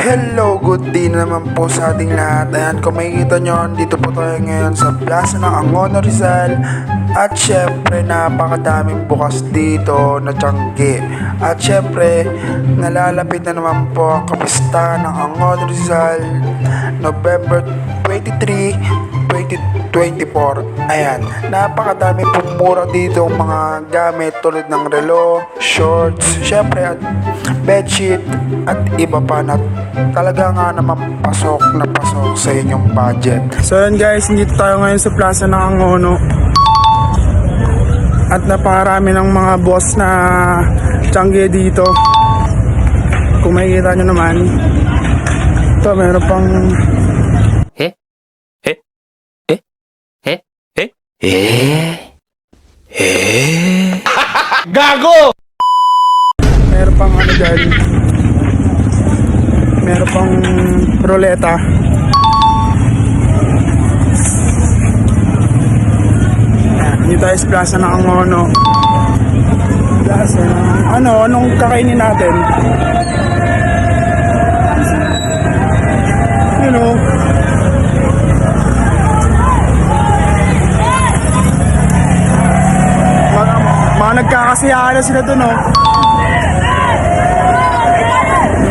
Hello, good day na naman po sa ating lahat. Ayan, kung makikita nyo, dito po tayo ngayon sa Plaza ng Angono Rizal. At syempre, napakadaming bukas dito na tiyangge. At syempre, nalalapit na naman po ang kapistahan ng Angono Rizal, November 23, 2024. Ayan, napakadami pong mura dito ang mga gamit tulad ng relo, shorts, syempre at bedsheet at iba pa na talaga nga naman pasok na pasok sa inyong budget. So yun guys, dito tayo ngayon sa Plaza ng Angono. At napakarami ng mga boss na tiyangge dito. Kung makikita nyo naman, ito meron pang Gago! meron pang ano dyan, meron pang ruleta. Dito tayo sa Plaza ng Angono. Plaza ng anong kakainin natin? You know, mga nagkakasiyahan na sila dun, oh.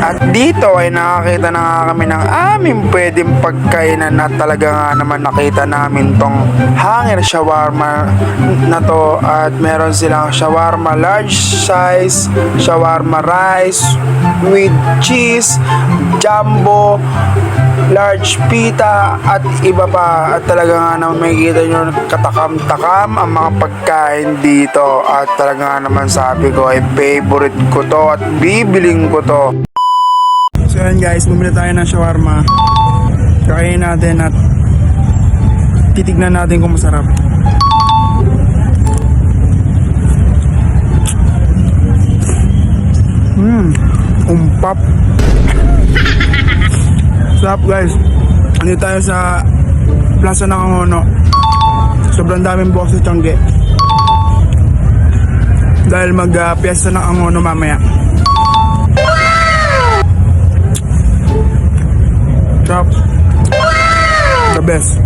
At dito ay nakakita na nga kami ng aming pwedeng pagkainan na talaga nga naman nakita namin tong hanger shawarma na to. At meron silang shawarma large size, shawarma rice with cheese, jumbo, large pita at iba pa. At talaga nga naman makikita nyo katakam-takam ang mga pagkain dito. At talaga nga naman sabi ko ay favorite ko to at bibiling ko to. So yan guys, bumili tayo ng shawarma. Kakainin natin at titignan natin kung masarap. Umpap. Sarap guys. Andito tayo sa Plaza ng Angono. Sobrang daming box sa tiyangge. Dahil mag-piyesta ng Angono mamaya. Sarap. The best.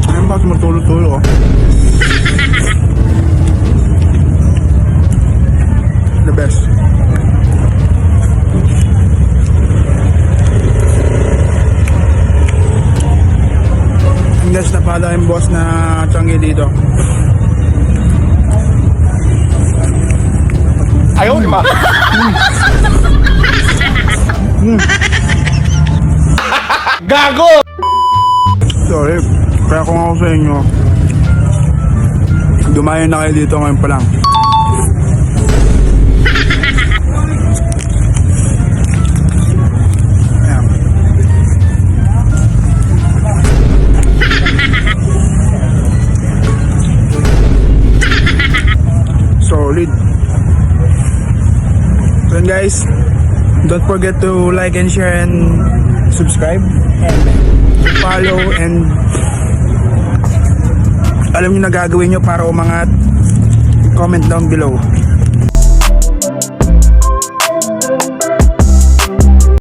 Ayun ba tumutulog-tulog, oh. The best. Ang guys, napala yung boss na tiyangge dito. Ayaw, di ba? Gago! Sorry, kaya kung ako sa inyo, dumayo na kayo dito ngayon pa lang. Ayan. Solid. So guys, don't forget to like and share and subscribe and follow and alam niyo na gagawin niyo para umangat. Comment down below.